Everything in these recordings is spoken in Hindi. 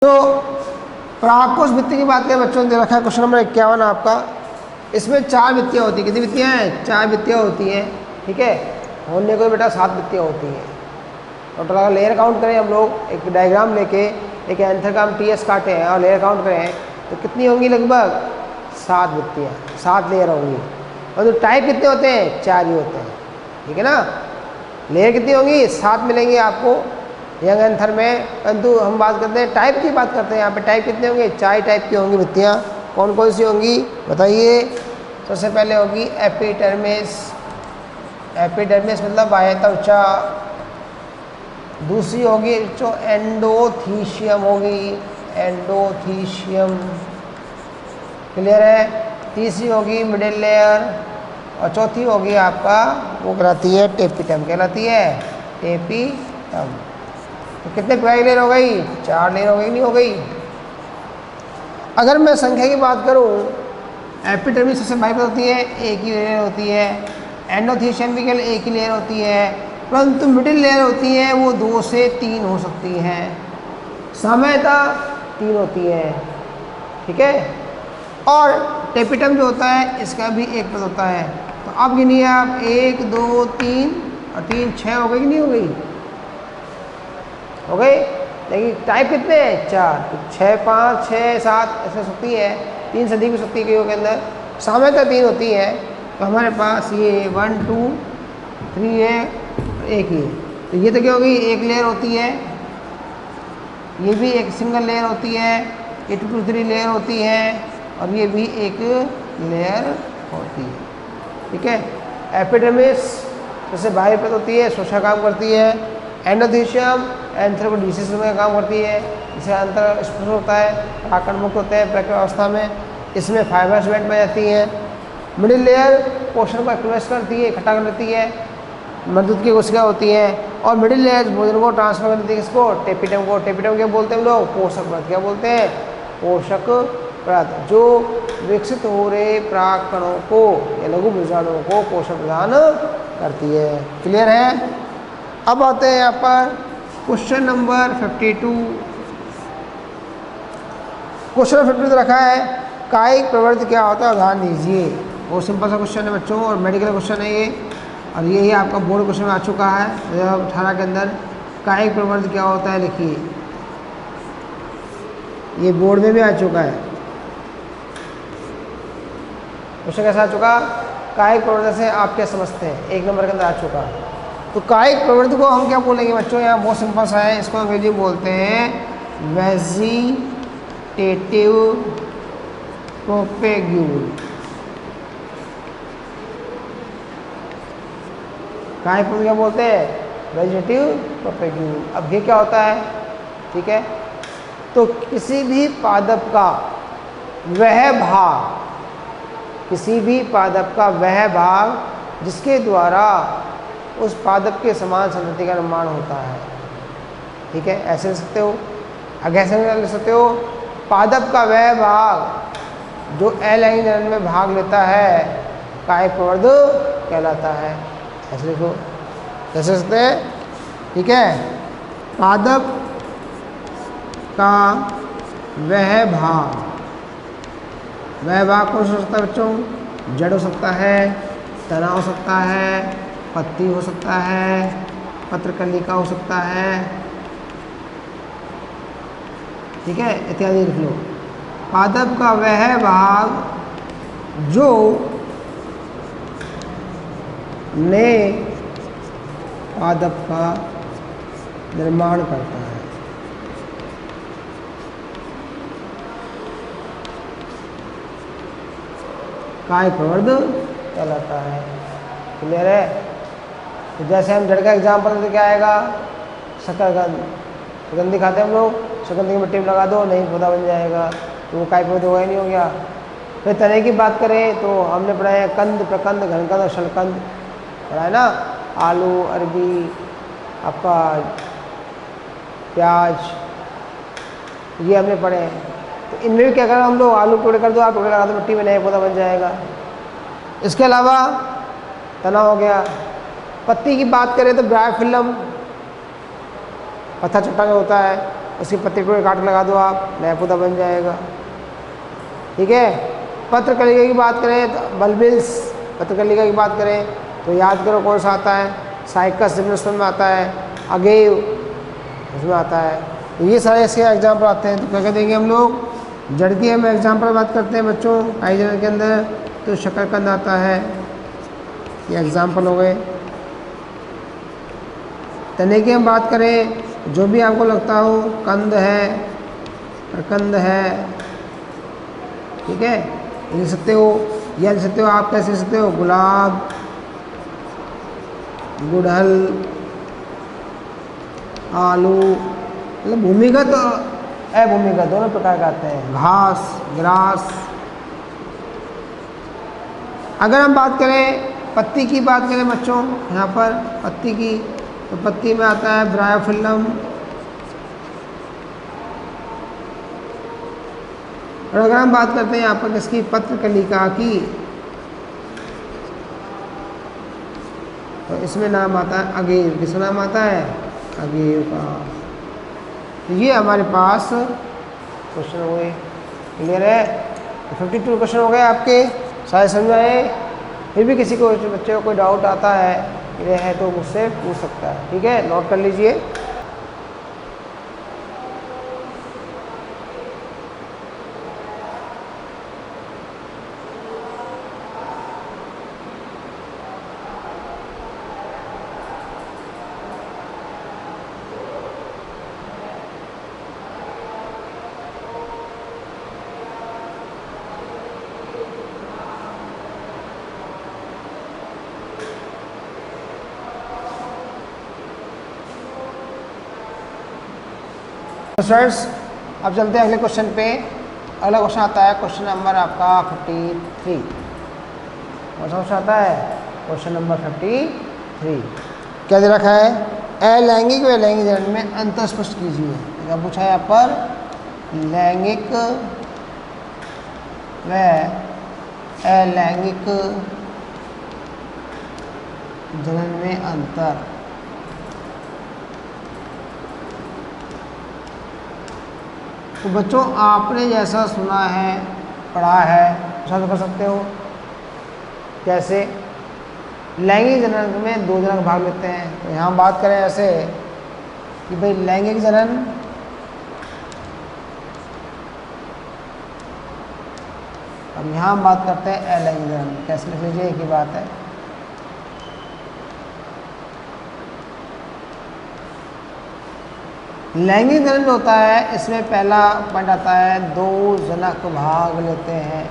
तो परागकोश भित्ति की बात करें बच्चों ने दे रखा है क्वेश्चन नंबर 51 आपका। इसमें 4 भित्तियाँ होती हैं। कितनी भित्तियाँ हैं? 4 भित्तियाँ होती हैं। ठीक है, होने को बेटा 7 भित्तियाँ होती हैं। टोटल अगर लेयर काउंट करें हम लोग एक डायग्राम लेके एक एंथर का हम टीएस काटे हैं और लेयर काउंट करें तो कितनी होंगी? लगभग 7 भित्तियाँ, 7 लेयर होंगी। और तो टाइप कितने होते हैं? 4 ही होते हैं। ठीक है ना। लेयर कितनी होंगी? 7 मिलेंगी आपको यंग एंथर में। परंतु हम बात करते हैं टाइप की, बात करते हैं यहाँ पे टाइप कितने होंगे? 4 टाइप की होंगी भित्तियाँ। कौन कौन सी होंगी बताइए? सबसे पहले होगी एपिडर्मिस। एपिडर्मिस मतलब बाह्य त्वचा। दूसरी होगी जो एंडोथीशियम होगी, एंडोथीशियम। क्लियर है। तीसरी होगी मिडिल लेयर और चौथी होगी आपका वो कहलाती है टेपिटम। कहलाती है टेपिटम। तो कितने प्राइमरी लेयर हो गई? 4 लेयर हो गई, नहीं हो गई? अगर मैं संख्या की बात करूं, एपिडर्मिस सबसे बाहर होती है, एक ही लेयर होती है। एंडोथीशियम भी केवल एक ही लेयर होती है। परंतु मिडिल लेयर होती है वो 2 से 3 हो सकती हैं। सामान्यतः 3 होती है। ठीक है। और टेपिटम जो होता है इसका भी एक पद होता है। तो अब गिनिए आप 1 2 3 और 3 6 हो गई कि नहीं हो गई? हो गई। लेकिन टाइप कितने हैं? 4। तो 6 5 6 7 ऐसे हो सकती है। 3 से अधिक हो सकती है कईयों के अंदर। सामान्यतः 3 होती है। तो हमारे पास ये 1 2 3 है, एक ही। तो ये तो क्या होगी? एक लेयर होती है। ये भी एक सिंगल लेयर होती है। ये 2 2 3 लेयर होती है और ये भी एक लेयर होती है। ठीक है। एपिडर्मिस जैसे बाहरी परत होती है, श्वसन काम करती है। एंडोथीशियम एंथ्रोपोडिसिस में काम करती है, जिसे अंतर स्पर्श होता है, आकर्ण मुक्त होते हैं प्रक्रिया में। इसमें फाइबर्स वेंट में जाती हैं। मिडिल लेयर पोषण को एक्टिवेट करती है, इकट्ठा कर लेती है, मजदूत की कोशिका होती है। और मिडिल लेयर भोजन को ट्रांसफर कर देती है किसको? टेपिटम को। टेपिटम क्या बोलते हैं हम लोग? पोषक परत। क्या बोलते हैं? पोषक परत, जो विकसित हो रहे पराग कणों को या लघु बीजाणुओं को पोषण प्रदान करती है। क्लियर है। अब आते हैं यहाँ पर क्वेश्चन नंबर 52। क्वेश्चन नंबर 52 रखा है कायिक प्रवृत्ति क्या होता है? ध्यान दीजिए, बहुत सिंपल सा क्वेश्चन है बच्चों और मेडिकल क्वेश्चन है ये। और ये आपका बोर्ड क्वेश्चन में आ चुका है 2018 के अंदर। कायिक प्रवृत्ति क्या होता है लिखिए। ये बोर्ड में भी आ चुका है क्वेश्चन। कैसा आ चुका? कायिक प्रवृत्ति से आप क्या समझते हैं? 1 नंबर के अंदर आ चुका। तो कायिक प्रवृत्ति को हम क्या बोलेंगे बच्चों? यहाँ बहुत सिंपल सा है, इसको अंग्रेजी में बोलते हैं वेजिटेटिव प्रोपेग्यूल। कायिक प्रवृत्ति क्या बोलते हैं? Vegetative propagule. अब ये क्या होता है? ठीक है। तो किसी भी पादप का वह भाग, किसी भी पादप का वह भाग जिसके द्वारा उस पादप के समान संतति का निर्माण होता है। ठीक है, ऐसे लिख सकते हो। अगर ऐसे लिख सकते हो, पादप का वह भाग जो अलैंगिक में भाग लेता है कायिक प्रवृत्ति कहलाता है। ऐसे लिखो, कैसे लिखते हैं? ठीक है। पादप का वह भाग कौन सा हो सकता है बच्चों? जड़ हो सकता है, तना हो सकता है, पत्ती हो सकता है, पत्रकलिका हो सकता है। ठीक है, इत्यादि लिख लो। पादप का वह भाग जो नए पादप का निर्माण करता है। कायिक प्रवृत्ति कहलाता है। क्लियर है। तो जैसे हम जड़ का एग्जाम्पल तो क्या आएगा? शकरकंद। सुगंधी खाते हैं हम लोग, सुगंधी की मिट्टी में लगा दो, नहीं पौधा बन जाएगा, तो वो कायिक प्रवृत्ति होगा ही नहीं हो गया। फिर तने की बात करें तो हमने पढ़ा है कंद, प्रकंद, घनकंद और शलकंद पढ़ा है ना। आलू, अरबी, आपका प्याज, ये हमने पढ़े हैं। तो इनमें भी क्या करें हम लोग? आलू टुकड़े कर दो, आप टुकड़े लगा दो, मिट्टी में नया पौधा बन जाएगा। इसके अलावा तना हो गया। पत्ती की बात करें तो ब्रायोफिल्म, पत्थर चट्टा जो होता है, उसकी पत्ती टुकड़े काट लगा दो आप, नया पौधा बन जाएगा। ठीक है। पत्रकलिका की बात करें तो बल्बिल्स, पत्रकलिका की बात करें तो याद करो कौन सा आता है, साइकस जिम्नोस्पर्म में आता है, अगेव उसमें आता है। तो ये सारे इसके एग्जाम्पल आते हैं। तो क्या कह देंगे हम लोग, जड़ की हम एग्जाम्पल बात करते हैं बच्चों हाइड्रोजन के अंदर, तो शकरकंद आता है, ये एग्जाम्पल हो गए। तने की हम बात करें, जो भी आपको लगता हो, कंद है, प्रकंद है, ठीक है, लिख सकते हो। या लिख सकते हो आप, कैसे लिख सकते हो, गुलाब, गुड़हल, आलू, मतलब भूमिगत और अभूमिगत दोनों प्रकार के आते हैं, घास, ग्रास। अगर हम बात करें पत्ती की बात करें बच्चों, यहाँ पर पत्ती की, तो पत्ती में आता है ब्रायोफिल्लम, और अगर हम बात करते हैं यहाँ पर किसकी, पत्रकलिका की, तो इसमें नाम आता है अगेव। किसका नाम आता है, अगेव का। तो ये हमारे पास क्वेश्चन हो गए। क्लियर है। 52 क्वेश्चन हो गए आपके, सारे समझ आए। फिर भी किसी को बच्चे को कोई डाउट आता है, ये है तो मुझसे पूछ सकता है। ठीक है, नोट कर लीजिए। स्टूडेंट्स अब चलते हैं अगले क्वेश्चन पे। अगला क्वेश्चन आता है क्वेश्चन नंबर आपका 53। कौन सा क्वेश्चन आता है, क्वेश्चन नंबर 53। क्या दे रखा है, अलैंगिक व लैंगिक जनन में अंतर स्पष्ट कीजिए। क्या पूछा है यहाँ पर, लैंगिक व अलैंगिक जनन में अंतर। तो बच्चों आपने जैसा सुना है, पढ़ा है, ऐसा कर सकते हो। कैसे, लैंगिक जनन में 2 जनक भाग लेते हैं। तो यहाँ बात करें ऐसे कि भाई लैंगिक जनन अब यहाँ हम बात करते हैं अलैंगिक जनन। कैसे लिख लीजिए, एक ही बात है। लैंगिक जनन जो होता है, इसमें पहला पॉइंट आता है 2 जनक भाग लेते हैं।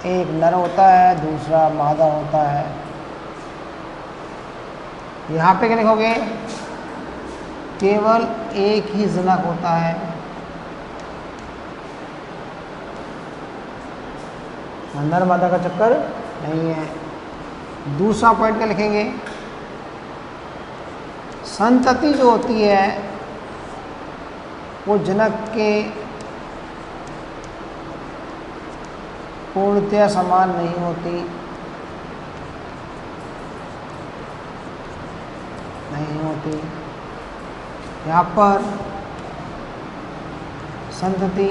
एक नर होता है, दूसरा मादा होता है। यहाँ पे क्या लिखोगे, केवल एक ही जनक होता है। नर मादा का चक्कर नहीं है। दूसरा पॉइंट क्या लिखेंगे, संतति जो होती है वो जनक के पूर्णतया समान नहीं होती, नहीं होती। यहाँ पर संतति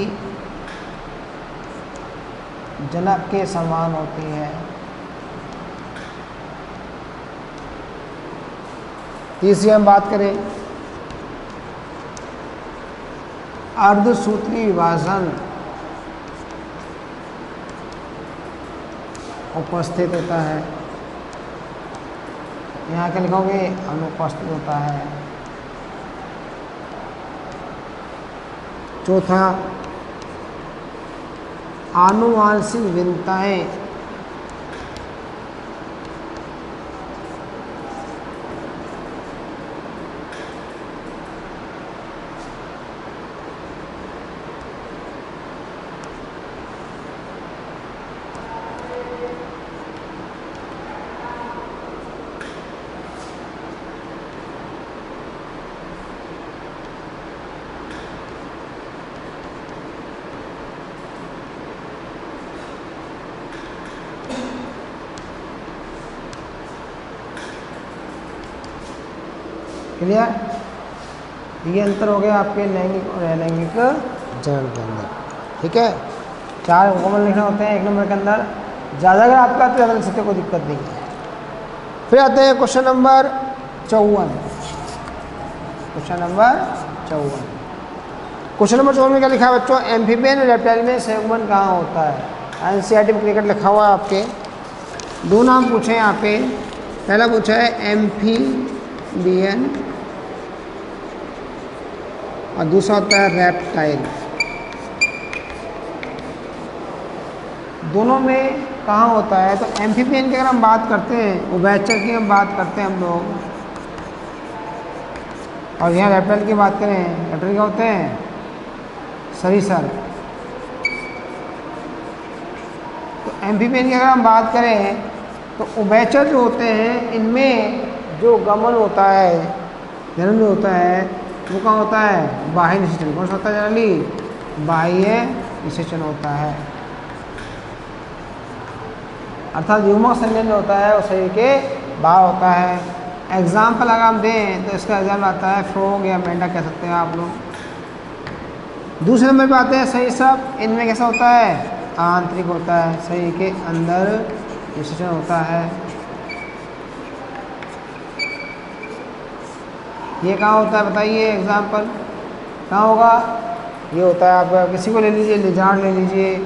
जनक के समान होती है। तीसरी हम बात करें, अर्धसूत्री विभाजन उपस्थित होता है। यहाँ क्या लिखोगे, अनुपस्थित होता है। चौथा, आनुवांशिक भिन्नताएं क्लियर? ये अंतर हो गया आपके लैंगिक और अलैंगिक जनन के अंदर। ठीक है, 4 कॉमन लिखना होते हैं 1 नंबर के अंदर, ज़्यादा अगर आपका तो ज़्यादा लिख सकते, कोई दिक्कत नहीं है। फिर आते हैं question number 54। Question number 54, question number 54 में क्या लिखा है बच्चों? एम्फीबियन और रेप्टाइल में संयुग्मन कहाँ होता है? एनसीईआरटी में क्रिकेट लिखा हुआ है आपके। 2 नाम पूछे हैं यहाँ पे। पहला पूछा है एम्फीबियन और दूसरा होता है रेप्टाइल। दोनों में कहाँ होता है? तो एम्फीबियन की अगर हम बात करते हैं, उभयचर की हम बात करते हैं हम लोग, और यहाँ रेप्टाइल की बात करें, रेप्टाइल क्या होते हैं? सरीसर। तो एम्फीबियन की अगर हम बात करें तो उभयचर जो होते हैं इनमें जो गमन होता है, जन्म जो होता है वो कहाँ होता है? बाह्य निषेचन। कौन सा होता है जनरली? बाह्य निषेचन होता है, अर्थात युग्मक संयोजन होता है वो शरीर के बाहर होता है। एग्जाम्पल अगर हम दें तो इसका एग्जाम्पल आता है फ्रॉग या मेंढक कह सकते हैं आप लोग। दूसरे नंबर पे आते हैं सही सब। इनमें कैसा होता है? आंतरिक होता है, शरीर के अंदर निषेचन होता है। ये कहाँ होता है बताइए? एग्जाम्पल कहाँ होगा? ये होता है आप किसी को ले लीजिए, लिजार्ड ले लीजिए,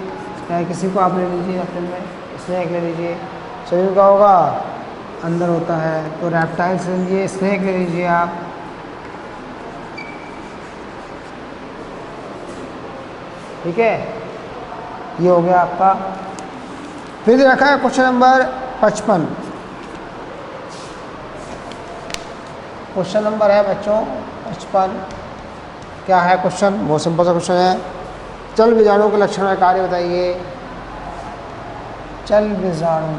चाहे किसी को आप ले लीजिए, अपने में स्नेक ले लीजिए, शरीर का होगा अंदर होता है। तो रेप्टाइल्स ले लीजिए, स्नेक ले लीजिए आप। ठीक है, ये हो गया आपका। फिर रखा है क्वेश्चन नंबर 55। क्वेश्चन नंबर है बच्चों 55। क्या है क्वेश्चन? बहुत सिंपल सा क्वेश्चन है। चल बीजाणु के लक्षण और कार्य बताइए। चल बीजाणु,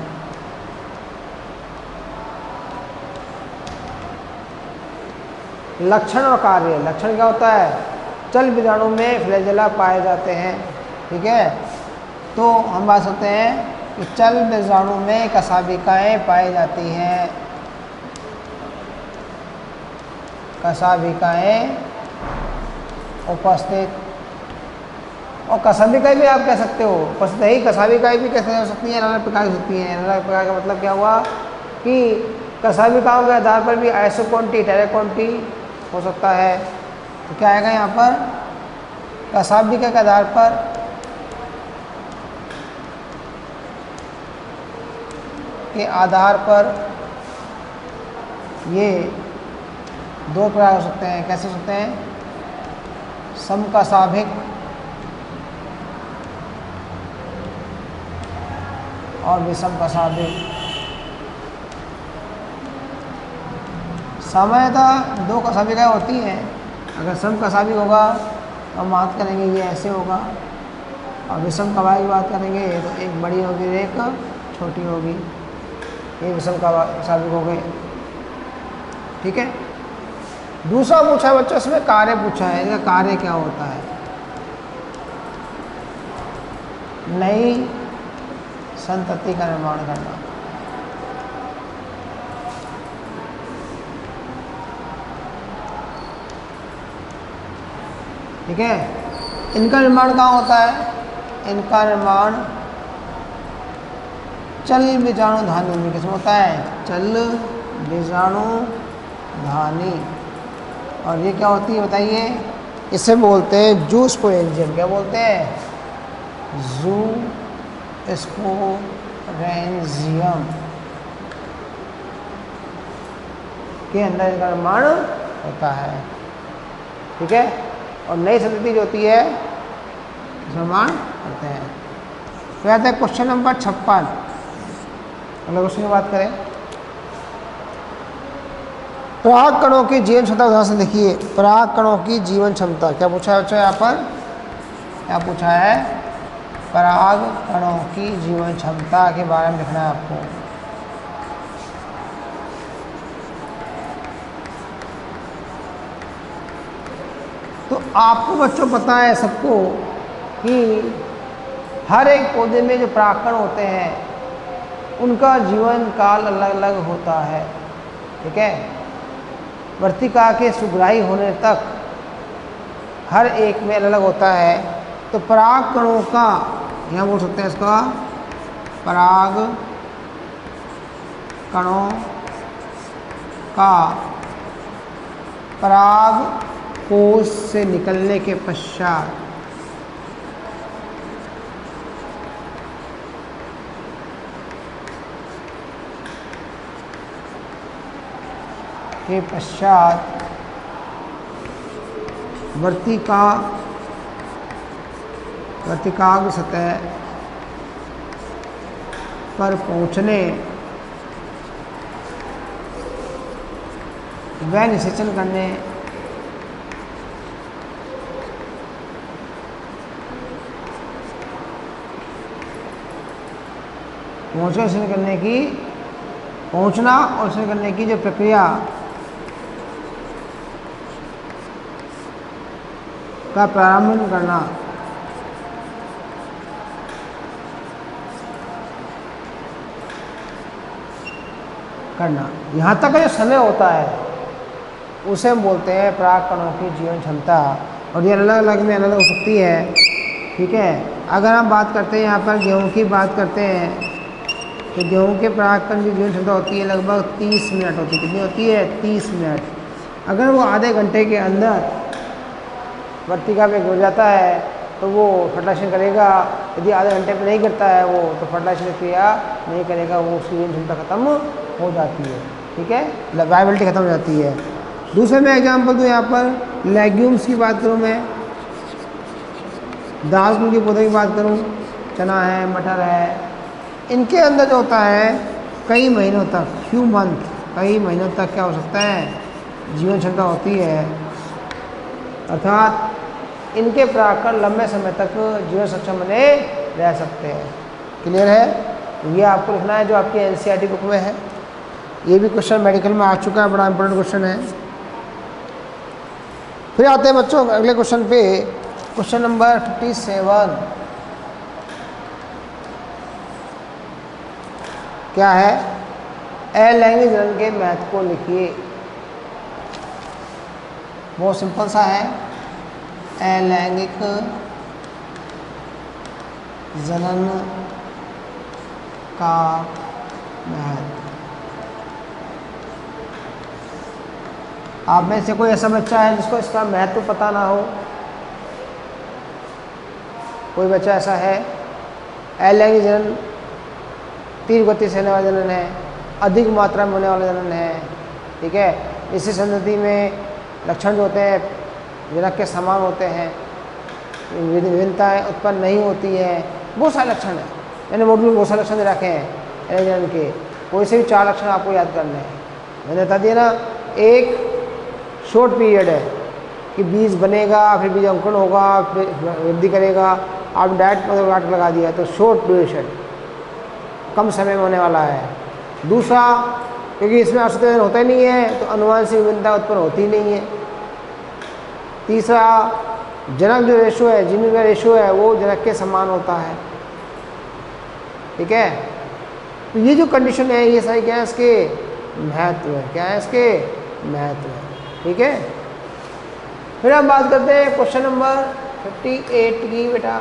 लक्षण और कार्य। लक्षण क्या होता है? चल बीजाणु में फ्लैजेला पाए जाते हैं। ठीक है, तो हम बात सकते हैं कि चल बीजाणु में कशाभिकाएँ पाई जाती हैं। कशाभिकाएँ उपस्थित, और कशाभिकाएँ भी आप कह सकते हो उपस्थित है। कशाभिकाएँ भी कैसे हो सकती हैं? अलग प्रकार की सकती हैं। अलग प्रकार का मतलब क्या हुआ कि कशाभिकाओं के आधार पर भी आइसोकोन्टी, टेराकोन्टी हो सकता है। तो क्या आएगा यहाँ पर? कशाभिका के आधार पर ये 2 प्रकार हो सकते हैं। कैसे हो सकते हैं? समकशाभिक और विषमकशाभिक। सामान्यतः 2 कशाभिकाएँ होती हैं। अगर समकशाभिक होगा तो हम बात करेंगे ये ऐसे होगा, और विषमकशाभिक की बात करेंगे तो एक बड़ी होगी और एक छोटी होगी। ये विषमकशाभिक हो गए। ठीक है, दूसरा पूछा बच्चों इसमें कार्य पूछा है। इसका कार्य क्या होता है? नई संतति का निर्माण करना। ठीक है, इनका निर्माण कहाँ होता है? इनका निर्माण चल बीजाणु धानी में किसमें होता है? चल बीजाणु धानी। और ये क्या होती है बताइए? इसे बोलते हैं जू स्पोरेंजियम। क्या बोलते हैं? जू स्पोरेंजियम के अंदर इनका निर्माण होता है। ठीक है, और नई संतति जो होती है निर्माण करते हैं। तो आता है क्वेश्चन नंबर 56। अगले क्वेश्चन की बात करें, पराग कणों की जीवन क्षमता उदाहरण से देखिए। पराग कणों की जीवन क्षमता क्या पूछा है बच्चों? यहाँ पर क्या पूछा है? पराग कणों की जीवन क्षमता के बारे में लिखना है आपको। तो आपको बच्चों पता है सबको कि हर एक पौधे में जो परागकण होते हैं उनका जीवन काल अलग अलग होता है। ठीक है, वर्तिका के सुग्राही होने तक हर एक में अलग अलग होता है। तो पराग कणों का, यहाँ बोल सकते हैं इसका, पराग कणों का पराग कोश से निकलने के पश्चात वर्तिकाग्र सतह पर पहुंचने व निषेचन करने पहुंचना और निषेचन करने की जो प्रक्रिया का प्रारंभ करना यहाँ तक का जो समय होता है उसे हम बोलते हैं पराग कणों की जीवन क्षमता। और ये अलग अलग में अलग अलग हो सकती है, ठीक है। अगर हम बात करते हैं यहाँ पर गेहूँ की बात करते हैं तो गेहूँ के पराग कण की जीवन क्षमता होती है लगभग 30 मिनट होती है। कितनी होती है? 30 मिनट। अगर वो आधे घंटे के अंदर वर्तिका पे गिर जाता है तो वो फर्टिलाइजेशन करेगा। यदि आधे घंटे पे नहीं करता है वो, तो फर्टिलाइजेशन क्रिया नहीं करेगा, वो उसकी जीवन क्षमता खत्म हो जाती है, ठीक है, वायबिलिटी खत्म हो जाती है। दूसरे में एग्जांपल दूँ, यहाँ पर लेग्यूम्स की बात करूँ, मैं दाल कुल के पौधे की बात करूँ, चना है, मटर है, इनके अंदर जो होता है कई महीनों तक, फ्यू मंथ, कई महीनों तक क्या हो सकता है, जीवन क्षमता होती है। अर्थात इनके परागकण लंबे समय तक जीवन सक्षम बने रह सकते हैं। क्लियर है? ये आपको लिखना है जो आपकी एनसीईआरटी बुक में है। ये भी क्वेश्चन मेडिकल में आ चुका है, बड़ा इंपॉर्टेंट क्वेश्चन है। फिर आते हैं बच्चों अगले क्वेश्चन पे, क्वेश्चन नंबर 57। क्या है? अलैंगिक जनन के महत्व को लिखिए। बहुत सिंपल सा है, अलैंगिक जनन का महत्व। आप में से कोई ऐसा बच्चा है जिसको इसका महत्व पता ना हो? कोई बच्चा ऐसा है? अलैंगिक जनन तीव्र गति से होने वाला जनन है, अधिक मात्रा में होने वाला जनन है, ठीक है। इसी संतति में लक्षण जो होते हैं जनक के समान होते हैं, विभिन्नताएं उत्पन्न नहीं होती है, बहुत सारे लक्षण हैं। मैंने मॉड्यूल में बहुत सारे लक्षण रखे हैं अलैंगिक जनन के, कोई से भी 4 लक्षण आपको याद करने हैं। मैंने बता दिया ना, एक शॉर्ट पीरियड है कि बीज बनेगा, फिर बीज अंकुरण होगा, फिर वृद्धि करेगा, आप डायरेक्ट मतलब लगा दिया तो शॉर्ट ड्यूरेशन, कम समय में होने वाला है। दूसरा, क्योंकि इसमें असंतुलन होता ही नहीं है तो अनुवांशिक विभिन्नता उत्पन्न होती ही नहीं है। तीसरा, जनक जो रेशो है, जीन का रेशो है, वो जनक के समान होता है, ठीक है। तो ये जो कंडीशन है, ये सारी क्या है, इसके महत्व है। क्या है? इसके महत्व है, ठीक है। फिर हम बात करते हैं क्वेश्चन नंबर 58 की। बेटा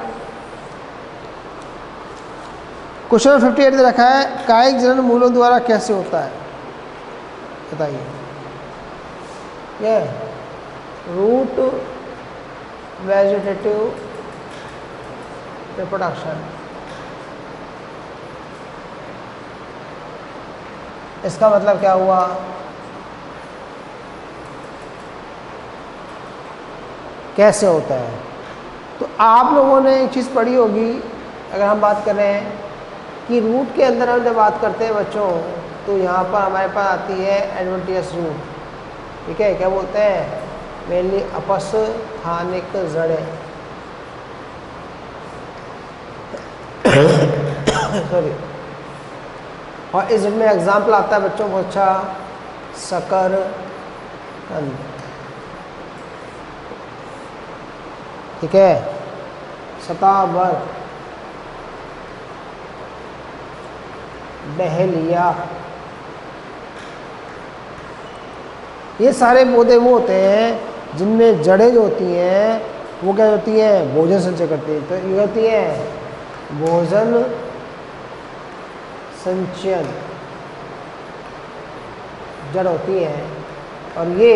क्वेश्चन नंबर 58 दे रखा है, कायिक जनन मूलों द्वारा कैसे होता है, बताइए। ये रूट वेजिटेटिव रिप्रोडक्शन, इसका मतलब क्या हुआ? कैसे होता है? तो आप लोगों ने एक चीज़ पढ़ी होगी, अगर हम बात कर रहे हैं कि रूट के अंदर हम जब बात करते हैं बच्चों, तो यहाँ पर हमारे पास आती है एडवेंटियस रूट, ठीक है। क्या बोलते हैं? मेनली अपस्थानिक जड़ें, सॉरी। और इस में एग्जाम्पल आता है बच्चों बहुत अच्छा, शकरकंद, ठीक है, शतावर्त, डहेलिया, ये सारे पौधे वो होते हैं जिनमें जड़ें जो होती हैं वो क्या होती हैं, भोजन संचय करती हैं। तो ये होती है भोजन संचयन जड़ होती है, और ये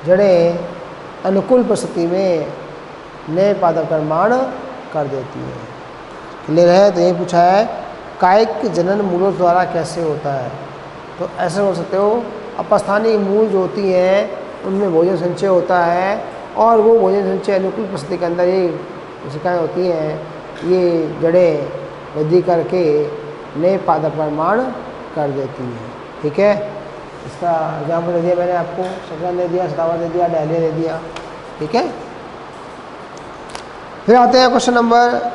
जड़ें अनुकूल परिस्थिति में नए पादप का निर्माण कर देती है। क्लियर है? तो ये पूछा है कायिक जनन मूलों द्वारा कैसे होता है। तो ऐसे बोल सकते हो अपस्थानिक मूल जो होती हैं उनमें भोजन संचय होता है, और वो भोजन संचय अनुकूल परिस्थिति के अंदर ये कोशिकाएँ होती हैं, ये जड़ें वृद्धि करके नए पादप का निर्माण कर देती हैं। ठीक है, इसका एग्जाम्पल दे दिया मैंने आपको, शकरकंद दे दिया, सतावर दे दिया, डायलिया दे दिया। ठीक है, फिर आते हैं क्वेश्चन नंबर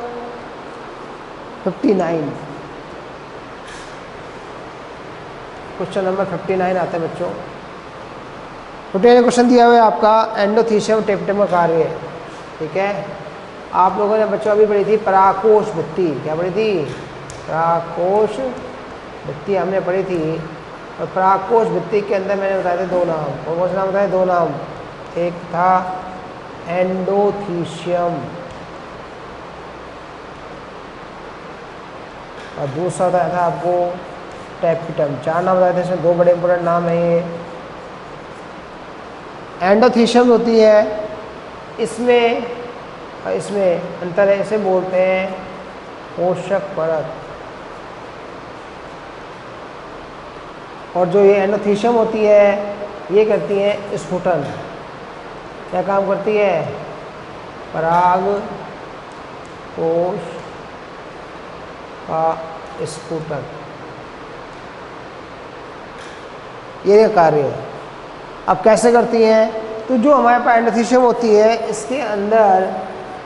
59। क्वेश्चन नंबर 59 आता है बच्चों। 59 क्वेश्चन दिया हुआ है आपका एंडोथीशियम टेपिटम का कार्य। ठीक है, आप लोगों ने बच्चों अभी पढ़ी थी परागकोश भित्ति। क्या पढ़ी थी? परागकोश भित्ति हमने पढ़ी थी। और परागकोश भित्ति के अंदर मैंने बताए थे दो नाम। कौन से नाम बताए? दो नाम। एक था एंडोथीशियम और दूसरा बताया था आपको टेपिटम। चार नाम बताए थे, इसमें दो बड़े इंपॉर्टेंट नाम हैं ये। एंडोथीशियम होती है, इसमें अंतर है, इसे बोलते हैं पोषक परत। और जो ये एंडोथीशियम होती है ये करती है स्फुटन। क्या काम करती है? पराग कोश का स्फुटन, ये कार्य है। अब कैसे करती हैं? तो जो हमारे पास एंडोथीशियम होती है इसके अंदर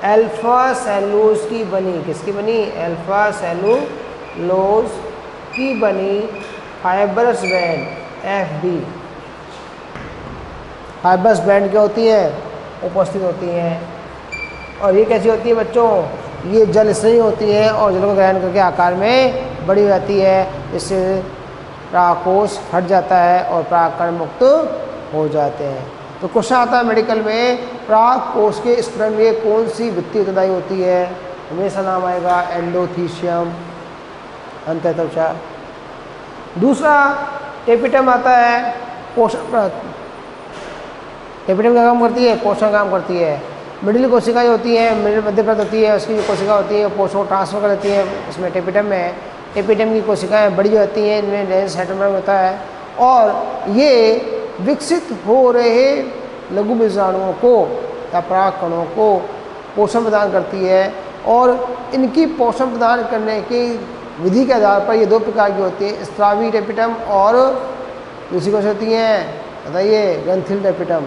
अल्फा सेलुलोज की बनी, किसकी बनी? अल्फा सेलुलोज की बनी fibrous band FB, fibrous band क्या होती है? उपस्थित होती हैं। और ये कैसी होती है बच्चों? ये जल स्नेही होती है और जल को ग्रहण करके आकार में बड़ी हो जाती है। इससे परागकोश हट जाता है और परागकण मुक्त हो जाते हैं। तो क्वेश्चन आता है मेडिकल में परागकोश के स्फुटन में कौन सी भित्ति उत्तरदायी होती है? हमेशा नाम आएगा एंडोथीशियम अंतःत्वचा। दूसरा टेपिटम आता है पोषण परत। टेपिटम क्या काम करती है? पोषण काम करती है। मिडिल कोशिका जो होती है, मिडिल मध्य परत होती है, उसकी जो कोशिका होती है वो पोषण को ट्रांसफर कर देती है। इसमें टेपिटम में टेपिटम की कोशिकाएं बड़ी होती हैं, इनमें डेंस साइटोप्लाज्म होता है और ये विकसित हो रहे लघु बीजाणुओं को या पराग कणों को पोषण प्रदान करती है। और इनकी पोषण प्रदान करने की विधि के आधार पर ये दो प्रकार की होती है, स्त्रावी टेपिटम और दूसरी कौन सी होती हैं बताइए? ग्रंथिल टेपिटम।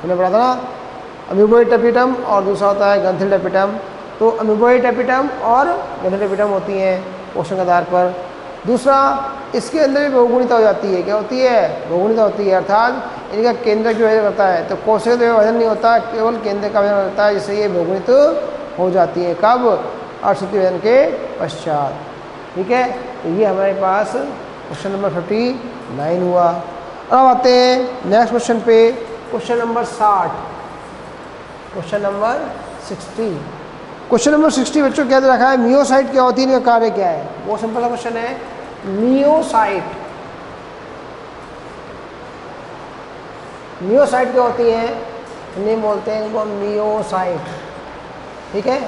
हमने पढ़ा था ना, अमीबोइड टेपिटम और दूसरा होता है ग्रंथिल टेपिटम। तो अमीबोइड टेपिटम और ग्रंथिल टेपिटम होती हैं पोषण के आधार पर। दूसरा, इसके अंदर भी बहुगुणिता हो जाती है। क्या होती है? बहुगुणिता होती है, अर्थात इनका केंद्र की वजह करता है। तो कोशिका का वजन नहीं होता, केवल केंद्र का वजन होता है, जिससे ये बहुगुणित हो जाती है। कब? अर्धसूत्री वजन के पश्चात। ठीक है, तो ये हमारे पास क्वेश्चन नंबर 59 हुआ। अब आते हैं नेक्स्ट क्वेश्चन पे, question number 60, question number 60। Question number 60 बच्चों क्या दे रखा है? मियोसाइट क्या होती है, इनका कार्य क्या है? बहुत सिंपल सा क्वेश्चन है। मियोसाइट, मियोसाइट क्या होती है? इन्हें बोलते हैं इनको मियोसाइट। ठीक है,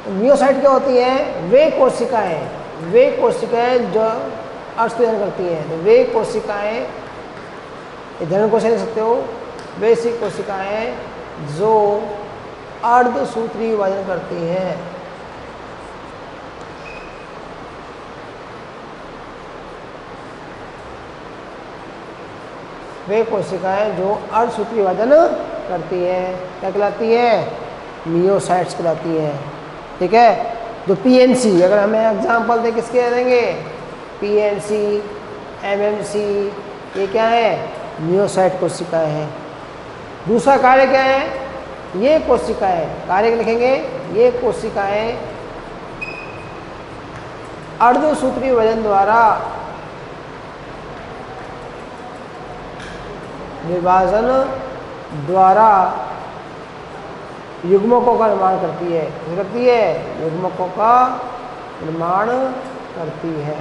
तो मियोसाइट क्या होती है? वे कोशिकाएं जो अर्धसूत्रीय करती हैं। तो वे कोशिकाएं, इधर क्वेश्चन लिख सकते हो, वे सी कोशिकाएं जो अर्धसूत्री विभाजन करती हैं। वे कोशिकाएं जो अर्धसूत्री विभाजन करती हैं क्या कहलाती है? मियोसाइट्स कहलाती हैं। ठीक है, जो PNC, अगर हमें एग्जाम्पल दे किसके देंगे? PNC, MMC, ये क्या है? मियोसाइट कोशिकाएं हैं। दूसरा कार्य क्या है? ये कोशिकाएं, कार्य लिखेंगे, ये कोशिकाएं अर्धसूत्री विभाजन द्वारा विभाजन द्वारा युग्मकों का निर्माण करती है। क्या करती है? युग्मकों का निर्माण करती है।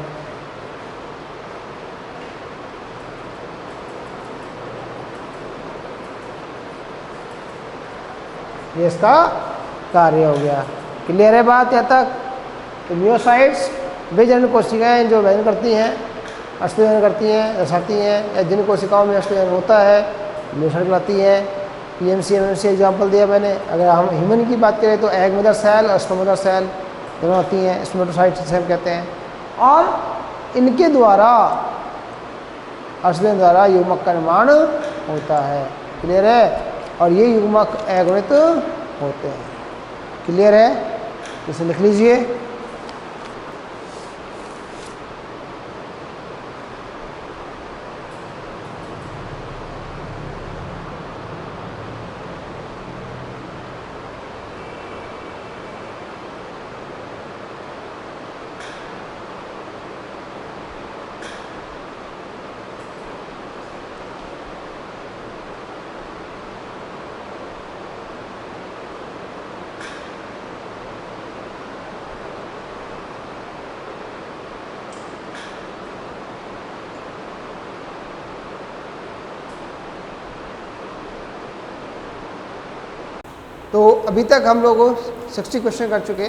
ये इसका कार्य हो गया। क्लियर है बात यहाँ तक? तो मियोसाइट्स वे जनन कोशिकाएं जो वहन करती हैं, अष्टजनन करती हैं, दर्शाती हैं, या जिन कोशिकाओं में अष्टजनन होता है मियोसाइट कहलाती है। पीएमसी एमएमसी एग्जाम्पल दिया मैंने। अगर हम ह्यूमन की बात करें तो एग मदर सेल और स्पर्म मदर सेल दोनों होती हैं, स्पर्मेटोसाइट्स जिसे हम कहते हैं, और इनके द्वारा अष्टजनन द्वारा युग्मक का निर्माण होता है। क्लियर है? और ये युग्मक अगुणित होते हैं। क्लियर है? इसे लिख लीजिए। तो अभी तक हम लोग 60 क्वेश्चन कर चुके।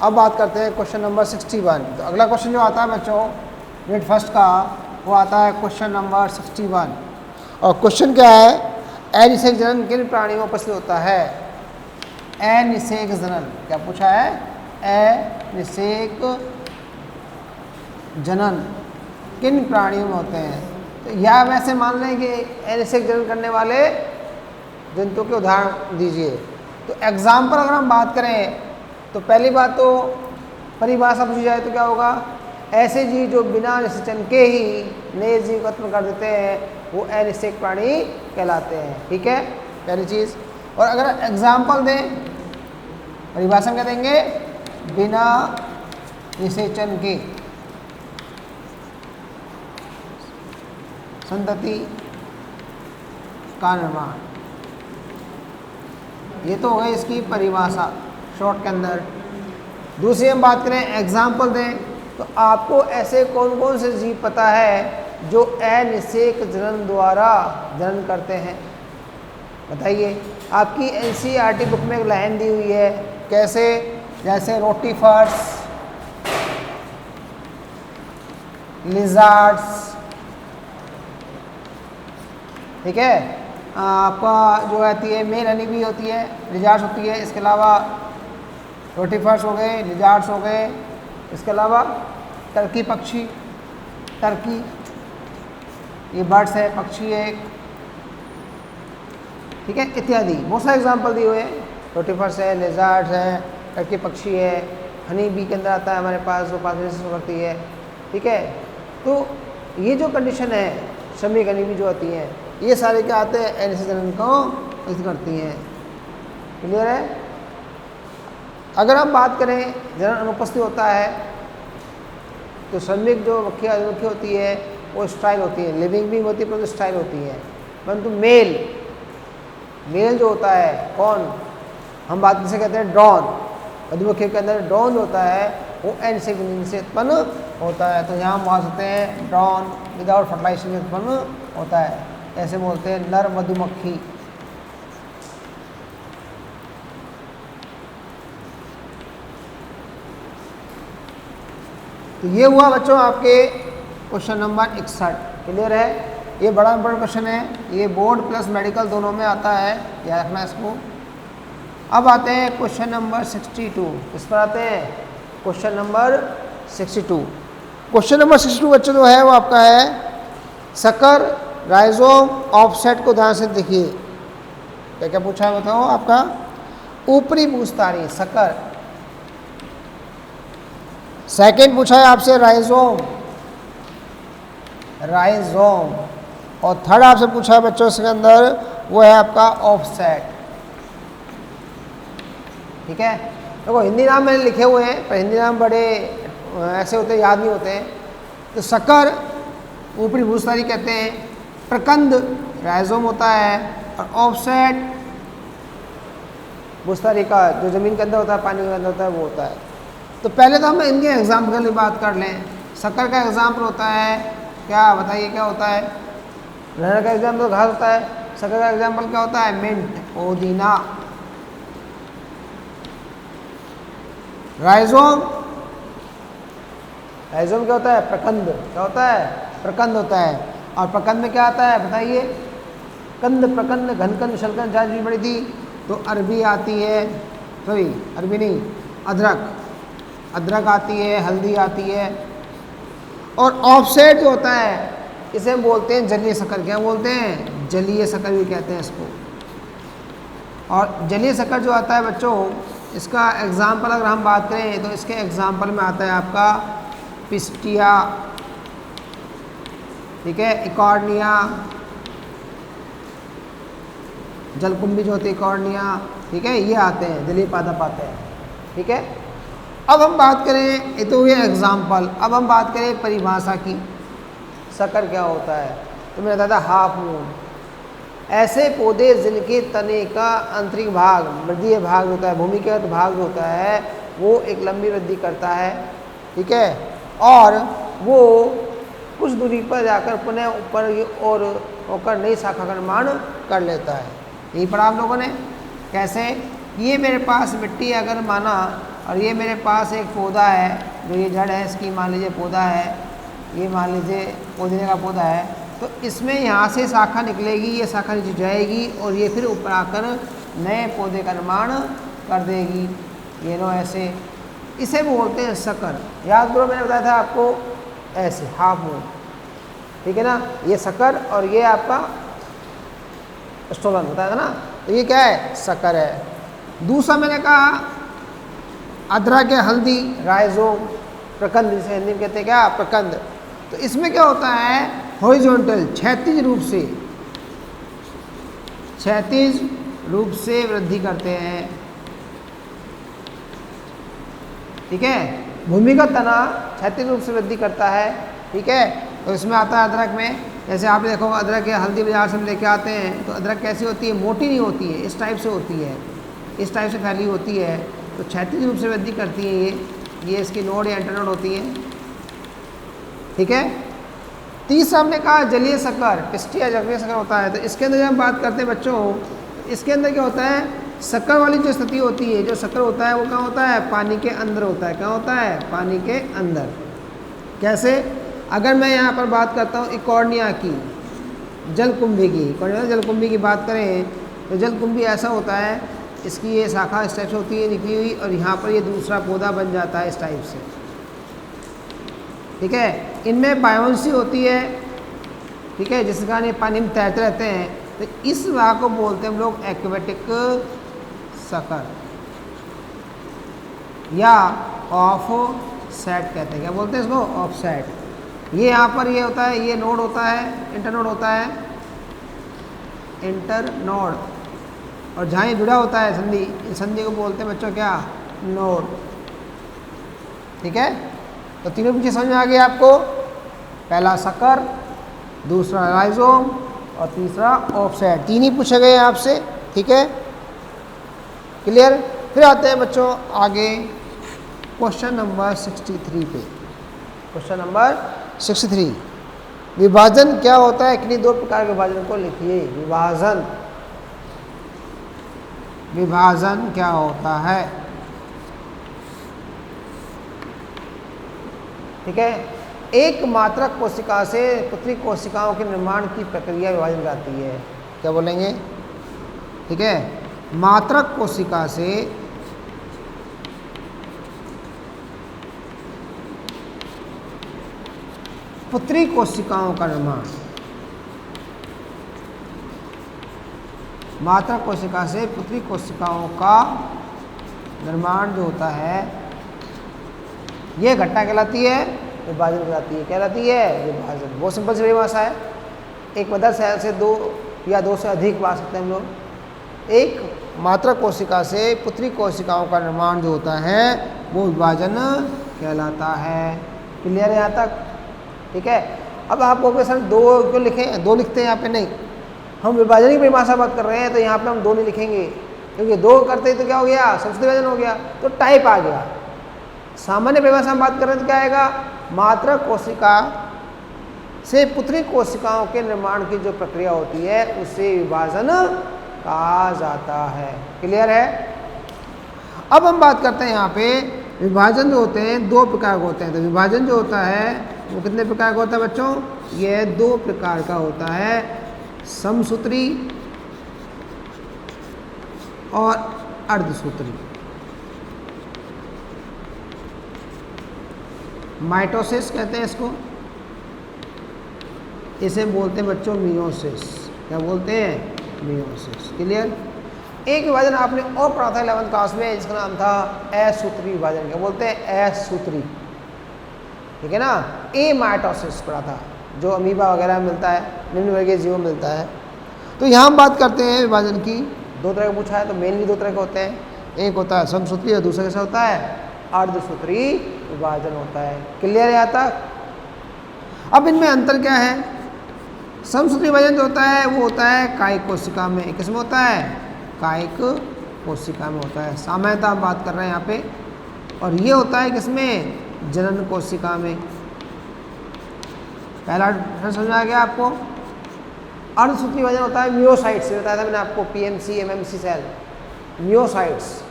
अब बात करते हैं क्वेश्चन नंबर 61। तो अगला क्वेश्चन जो आता है बच्चों यूनिट फर्स्ट का, वो आता है क्वेश्चन नंबर 61। और क्वेश्चन क्या है? अनिषेक जनन किन प्राणियों में उपस्थित होता है? अनिषेक जनन क्या पूछा है? अनिषेक जनन किन प्राणियों में होते हैं? तो या वैसे मान लें कि अनिषेक जनन करने वाले जंतु के उदाहरण दीजिए। तो एग्जाम्पल अगर हम बात करें तो पहली बात तो परिभाषा पूछी जाए तो क्या होगा? ऐसे जीव जो बिना निषेचन के ही नए जीव को उत्पन्न कर देते हैं वो अनिषेक प्राणी कहलाते हैं। ठीक है, पहली चीज़। और अगर एग्जाम्पल दें, परिभाषा क्या देंगे? बिना निषेचन के संतति का निर्माण। ये तो हो गई इसकी परिभाषा शॉर्ट के अंदर। दूसरी हम बात करें, एग्जाम्पल दें, तो आपको ऐसे कौन कौन से जीव पता है जो अनिषेक जनन द्वारा जनन करते हैं? बताइए। आपकी एनसीईआरटी बुक में एक लाइन दी हुई है, कैसे? जैसे रोटीफर्स, लिजार्ड्स, ठीक है, आपका जो आती है मेल हनी भी होती है, लिजार्ड्स होती है। इसके अलावा रोटीफर्स हो गए, लिजार्ड्स हो गए। इसके अलावा टर्की पक्षी, टर्की ये बर्ड्स है, पक्षी है, ठीक है, इत्यादि बहुत सारे एग्जाम्पल दिए हुए हैं। रोटीफर्स है, लिजार्ड्स है, टर्की पक्षी है, हनी बी के अंदर आता है हमारे पास जो पास करती है। ठीक है, तो ये जो कंडीशन है, श्रमिक हनी बी जो होती हैं, ये सारे क्या आते हैं? अनिषेक जनन को इस करती हैं। क्लियर है? अगर हम बात करें जनन अनुपस्थित होता है तो श्रमिक जो मक्खी अधुमक्खी होती है वो स्टाइल होती है, लिविंग बीइंग होती है परंतु स्टाइल होती है। परंतु मेल जो होता है कौन? हम बात किसे कहते हैं? ड्रोन। मधुमक्खी के अंदर ड्रोन जो होता है वो अनिषेक जनन से उत्पन्न होता है। तो यहाँ हम बोल सकते हैं ड्रोन विदाउट फर्टिलाइजेशन उत्पन्न होता है। ऐसे बोलते हैं नर मधुमक्खी। तो ये हुआ बच्चों आपके क्वेश्चन नंबर 61। क्लियर है? ये बड़ा इंपॉर्टेंट क्वेश्चन है, ये बोर्ड प्लस मेडिकल दोनों में आता है, याद रखना इसको। अब आते हैं क्वेश्चन नंबर 62। इस पर आते हैं क्वेश्चन नंबर 62। क्वेश्चन नंबर 62 बच्चों जो है वो आपका है सकर राइजोम ऑफसेट को ध्यान से देखिए। क्या क्या पूछा है बताओ? आपका ऊपरी पूछतारी सकर। सेकंड पूछा है आपसे राइजोम, राइजोम। और थर्ड आपसे पूछा है बच्चों इसके अंदर वो है आपका ऑफसेट। ठीक है, देखो हिंदी नाम मैंने लिखे हुए हैं पर हिंदी नाम बड़े ऐसे होते हैं, याद नहीं होते हैं। तो सकर ऊपरी भूस्थारी कहते हैं, प्रकंद राइजोम होता है, और ऑफसेट उस तरीका जो ज़मीन के अंदर होता है, पानी के अंदर होता है, वो होता है। तो पहले तो हम इनके एग्जाम्पल की बात कर लें। शक्कर का एग्जाम्पल होता है क्या, बताइए क्या होता है? अनार का एग्जाम्पल घास होता है, शक्कर का एग्जाम्पल क्या होता है? मिंट, पुदीना। राइजोम, राइजोम क्या होता है? प्रकंद। क्या होता है? प्रकंद होता है। और प्रकंद में क्या आता है बताइए? कंद, प्रकंद, घनकंद, शलकंद, जहाँ चीज बड़ी थी तो अरबी आती है, सॉरी अरबी नहीं, अदरक, अदरक आती है, हल्दी आती है। और ऑफसेट जो होता है इसे हम बोलते हैं जलीय शक्कर। क्या बोलते हैं? जलीय शक्कर भी कहते हैं इसको। और जलीय शक्कर जो आता है बच्चों, इसका एग्जाम्पल अगर हम बात करें तो इसके एग्जाम्पल में आता है आपका पिस्टिया, ठीक है, इकॉर्निया, जलकुंभी जो होती है इकॉर्निया, ठीक है, ये आते हैं, जलीय पादप आते हैं, ठीक है। अब हम बात करें, ये तो ये एग्जाम्पल, अब हम बात करें परिभाषा की। शक्कर क्या होता है? तो मैंने बताया था हाफ मून, ऐसे पौधे जिनके तने का आंतरिक भाग, वृद्धीय भाग होता है, भूमिगत भाग जो होता है वो एक लंबी वृद्धि करता है, ठीक है, और वो कुछ दूरी पर जाकर पुनः ऊपर और होकर नई शाखा का निर्माण कर लेता है। यही पढ़ा आप लोगों ने कैसे? ये मेरे पास मिट्टी अगर माना, और ये मेरे पास एक पौधा है, जो ये जड़ है इसकी, मान लीजिए पौधा है, ये मान लीजिए पुदीने का पौधा है, तो इसमें यहाँ से शाखा निकलेगी, ये शाखा नीचे जाएगी और ये फिर ऊपर आकर नए पौधे का निर्माण कर देगी, ये नो ऐसे। इसे बोलते हैं शक्कर। याद करो मैंने बताया था आपको ऐसे हाफ मून, ठीक है ना, ये शक्कर और ये आपका स्टोलन बताया था ना, तो ये क्या है? शक्कर है। दूसरा मैंने कहा अदरक है, हल्दी, राइजोम, प्रकंद, जिसे हिंदी में कहते हैं क्या? प्रकंद। तो इसमें क्या होता है? हॉरिजॉन्टल, क्षैतिज रूप से वृद्धि करते हैं, ठीक है। भूमिगत तना क्षैतिज रूप से वृद्धि करता है, ठीक है। तो इसमें आता है अदरक में, जैसे आपने देखो अदरक या हल्दी बाजार से हम लेके आते हैं, तो अदरक कैसी होती है? मोटी नहीं होती है, इस टाइप से होती है, इस टाइप से फैली होती है, तो क्षैतिज रूप से वृद्धि करती है ये इसकी नोड या इंटरनोड होती है, ठीक है। तीसरा हमने कहा जलीय शक्कर, पिस्टिया जलीय शक्कर होता है। तो इसके अंदर जब हम बात करते हैं बच्चों, इसके अंदर क्या होता है? शक्कर वाली जो स्थिति होती है, जो शक्कर होता है वो क्या होता है? पानी के अंदर होता है। क्या होता है? पानी के अंदर। कैसे? अगर मैं यहाँ पर बात करता हूँ इकॉर्निया की, जलकुंभी की, इकॉर्निया जलकुंभी की बात करें तो जलकुंभी ऐसा होता है, इसकी ये शाखा इस टाइप से होती है निकली हुई, और यहाँ पर ये दूसरा पौधा बन जाता है इस टाइप से, ठीक है। इनमें बायोन्सी होती है, ठीक है, जिसके कारण ये पानी में तैरते रहते हैं। तो इस भाग को बोलते हैं हम लोग एक्वेटिक शक्कर या ऑफ सेट कहते हैं। क्या बोलते हैं इसको? Of set. ये यहाँ पर ये होता है, ये नोड होता है, इंटरनोड होता है, इंटरनोड, और जहाँ ये जुड़ा होता है संधि, इस संधि को बोलते हैं बच्चों क्या? नोड, ठीक है। तो तीनों पीछे समझ में आ गया आपको? पहला शक्कर, दूसरा राइजोम और तीसरा ऑफसेट। तीन ही पूछे गए आपसे, ठीक है, क्लियर। फिर आते हैं बच्चों आगे क्वेश्चन नंबर 63 पे। क्वेश्चन नंबर 63, विभाजन क्या होता है? किन्हीं दो प्रकार के विभाजन को लिखिए। विभाजन क्या होता है? ठीक है। एक मात्रक कोशिका से पुत्री कोशिकाओं के निर्माण की प्रक्रिया विभाजन कहलाती है। क्या बोलेंगे? ठीक है, मात्रक कोशिका से पुत्री कोशिकाओं का निर्माण, मात्रक कोशिका से पुत्री कोशिकाओं का निर्माण जो होता है, यह घटना कहलाती है विभाजन कहलाती है। क्या कहलाती है? विभाजन। बहुत सिंपल सी परिभाषा है। एक मदर सेल से दो या दो से अधिक पा सकते हैं हम लोग। एक मात्रक कोशिका से पुत्री कोशिकाओं का निर्माण जो होता है वो विभाजन कहलाता है। क्लियर है यहाँ तक? ठीक है। अब आप बोलोगे सर दो क्यों लिखे? दो लिखते हैं यहाँ पे? नहीं, हम विभाजन की परिभाषा बात कर रहे हैं तो यहाँ पे हम 2 नहीं लिखेंगे, क्योंकि 2 करते ही तो क्या हो गया, समसूत्री विभाजन हो गया, तो टाइप आ गया। सामान्य परिभाषा में बात कर रहे हैं तो क्या आएगा, मात्रक कोशिका से पुत्री कोशिकाओं के निर्माण की जो प्रक्रिया होती है उसे विभाजन कहा जाता है। क्लियर है। अब हम बात करते हैं यहाँ पे विभाजन जो होते हैं 2 प्रकार के होते हैं। तो विभाजन जो होता है वो कितने प्रकार का होता है बच्चों, ये 2 प्रकार का होता है, समसूत्री और अर्धसूत्री। माइटोसिस कहते हैं इसको, इसे बोलते हैं बच्चों मियोसिस। क्या बोलते हैं, मियोसिस। क्लियर। एक विभाजन आपने और पढ़ा था 11th क्लास में, जिसका नाम था असूत्री विभाजन। क्या बोलते हैं, असूत्री। ठीक है ना। ए माइटोसिस पढ़ा था, जो अमीबा वगैरह में मिलता है, निम्नवर्गीय जीवों में मिलता है। तो यहाँ हम बात करते हैं विभाजन की, 2 तरह का पूछा है तो मेनली 2 तरह के होते हैं। एक होता है समसूत्री और दूसरा कैसा होता है, अर्धसूत्री विभाजन होता है। क्लियर है यहाँ तक। अब इनमें अंतर क्या है, समसूत्री विभाजन जो होता है वो होता है कायिक कोशिका में। किसमें होता है, कायिक कोशिका में होता है, सामान्यतः हम बात कर रहे हैं यहाँ पे। और ये होता है किसमें, जनन कोशिका में। पहला समझ आ गया आपको। अर्धसूत्री विभाजन होता है मियोसाइट्स से, बताया था मैंने आपको, पीएमसी एमएमसी सेल, मियोसाइट्स।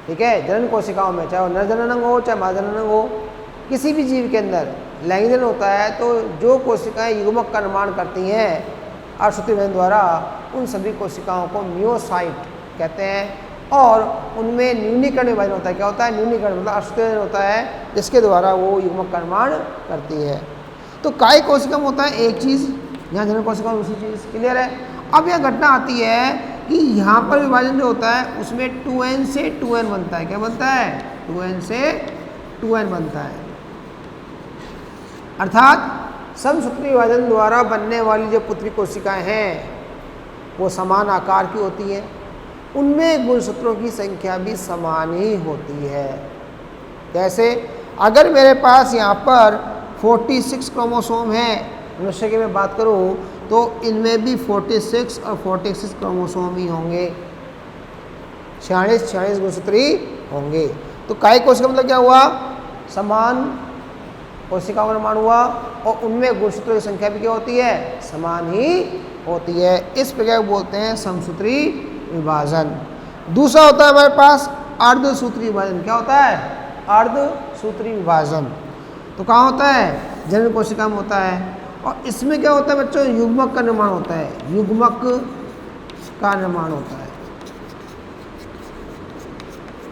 ठीक है, जनन कोशिकाओं में, चाहे वो नर जननांग हो चाहे मादा जननांग हो, किसी भी जीव के अंदर लैंगिक जनन होता है तो जो कोशिकाएं युग्मक का निर्माण करती हैं अर्धसूत्री विभाजन द्वारा, उन सभी कोशिकाओं को मियोसाइट कहते हैं। और उनमें न्यूनीकरण विभाजन होता है। क्या होता है, न्यूनीकरण, मतलब अर्धसूत्री विभाजन होता है जिसके द्वारा वो युग्मक का निर्माण करती है। तो कायिक कोशिका में होता है एक चीज़, यहाँ जनन कोशिका में दूसरी चीज़। क्लियर है। अब यह घटना आती है कि यहाँ पर विभाजन जो होता है उसमें 2n से 2n बनता है। क्या बनता है, 2n से 2n बनता है। अर्थात समसूत्री विभाजन द्वारा बनने वाली जो पुत्री कोशिकाएं हैं वो समान आकार की होती हैं, उनमें गुणसूत्रों की संख्या भी समान ही होती है। जैसे अगर मेरे पास यहाँ पर 46 क्रोमोसोम है, मनुष्य की मैं बात करूँ तो इनमें भी 46 और 46 क्रोमोसोम ही होंगे, 46 गुणसूत्री होंगे। तो कायिक कोशिका मतलब क्या हुआ, समान कोशिकाओं का निर्माण हुआ और उनमें गुणसूत्रों की संख्या भी क्या होती है, समान ही होती है। इस प्रकार बोलते हैं समसूत्री विभाजन। दूसरा होता है हमारे पास अर्धसूत्री विभाजन। क्या होता है, अर्धसूत्री विभाजन। तो कहाँ होता है, जनन कोशिका में होता है। और इसमें क्या होता है बच्चों, युग्मक का निर्माण होता है, युग्मक का निर्माण होता है।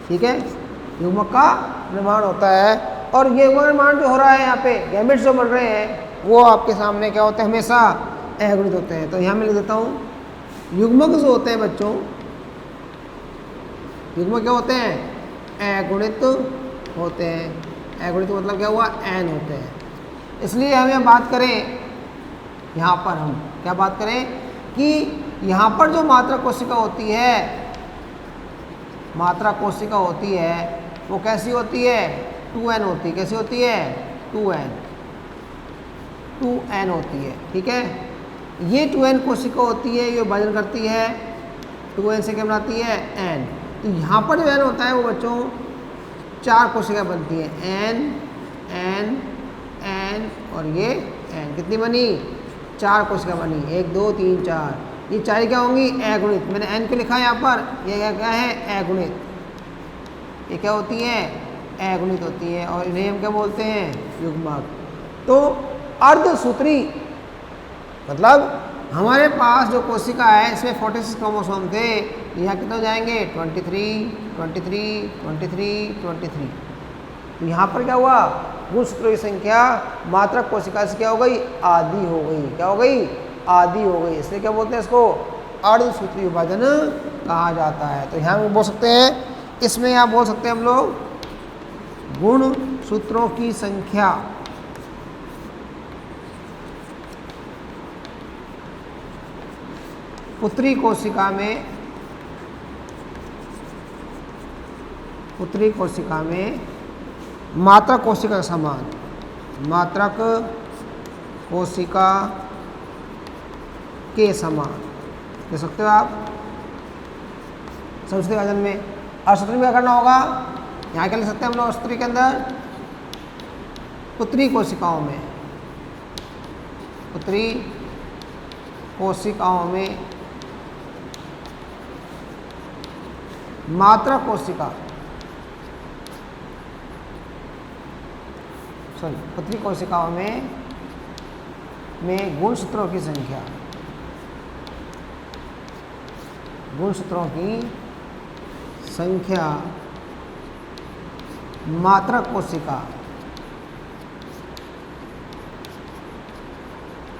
ठीक है, युग्मक का निर्माण होता है। और ये निर्माण जो हो रहा है यहाँ पे, गैमेट्स जो बन रहे हैं वो आपके सामने क्या होते हैं, हमेशा अगुणित होते हैं। तो यहाँ मैं लिख देता हूँ, युग्मक जो होते हैं बच्चों, युग्मक क्या होते हैं, अगुणित होते हैं। अगुणित मतलब क्या हुआ, n होते हैं। इसलिए हम यहाँ बात करें, यहाँ पर हम क्या बात करें कि यहाँ पर जो मात्रा कोशिका होती है, मात्रा कोशिका होती है वो कैसी होती है, 2n होती है। कैसी होती है, 2n होती है। ठीक है, ये 2n कोशिका होती है, ये विभाजन करती है, 2n से क्या बनाती है, n। तो यहाँ पर जो n होता है वो बच्चों 4 कोशिका बनती है, n n n और ये n। कितनी बनी, 4 कोशिका बनी, 1 2 3 4। ये 4 क्या होंगी, अगुणित। मैंने n को लिखा है यहाँ पर, ये क्या है, अगुणित। ये क्या होती है, अगुणित होती है। और इन्हें हम क्या बोलते हैं, युग्मक। तो अर्धसूत्री मतलब हमारे पास जो कोशिका है इसमें 46 क्रोमोसोम थे, यहाँ कितने हो जाएंगे, 23 23 23 23। तो यहाँ पर क्या हुआ, गुणसूत्रों की संख्या मात्रक कोशिका से क्या हो गई, आधी हो गई। क्या हो गई, आधी हो गई। इसलिए क्या बोलते हैं इसको, अर्धसूत्री विभाजन कहा जाता है। तो यहाँ हम बोल सकते हैं, इसमें यहाँ बोल सकते हैं हम लोग, गुणसूत्रों की संख्या पुत्री कोशिका में, पुत्री कोशिका में मात्रक कोशिका के समान, मात्रक कोशिका के समान दे सकते हो आप संस्कृत विभाजन में। और सूत्र में क्या करना होगा, यहाँ क्या लिख सकते हैं हम लोग सूत्र के अंदर, पुत्री कोशिकाओं में, पुत्री कोशिकाओं में मात्रा कोशिका, पुत्री कोशिकाओं में गुणसूत्रों की संख्या, गुणसूत्रों की संख्या मात्रक कोशिका,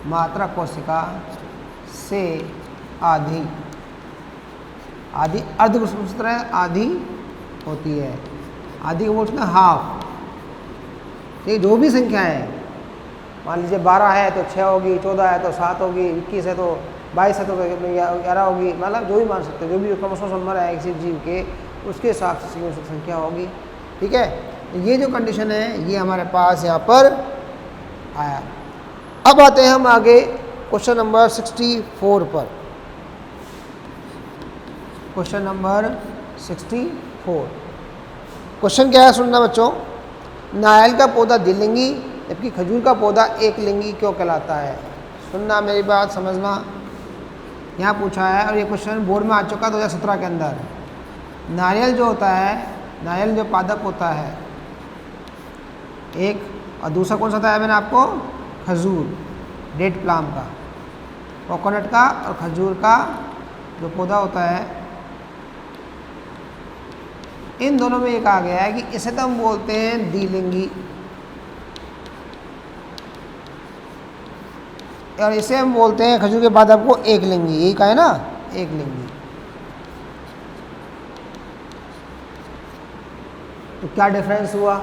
मात्रक कोशिका से आधी, आधी अर्ध गुणसूत्र है, आधी होती है, आधी का बोलते हैं हाफ। ठीक, जो भी संख्या है, मान लीजिए 12 है तो 6 होगी, 14 है तो 7 होगी, 21 है तो 22 है तो 11 होगी, मतलब जो भी मान सकते हैं, जो भी क्रमशः नंबर है किसी जीव के, उसके हिसाब से संख्या होगी। ठीक है, ये जो कंडीशन है ये हमारे पास यहाँ पर आया। अब आते हैं हम आगे क्वेश्चन नंबर 64 पर। क्वेश्चन नंबर 64, क्वेश्चन क्या है सुनना बच्चों, नारियल का पौधा द्विलिंगी जबकि खजूर का पौधा एक लिंगी क्यों कहलाता है। सुनना मेरी बात, समझना, यहाँ पूछा है और ये क्वेश्चन बोर्ड में आ चुका 2017 के अंदर। नारियल जो होता है, नारियल जो पादप होता है एक, और दूसरा कौन सा बताया मैंने आपको, खजूर, डेट प्लाम का, कोकोनट का और खजूर का जो पौधा होता है, इन दोनों में ये कहा गया है कि इसे तो हम बोलते हैं द्विलिंगी और इसे हम बोलते हैं खजूर के पादप को एक लिंगी। यही कहा है ना, एक लिंगी। तो क्या डिफरेंस हुआ,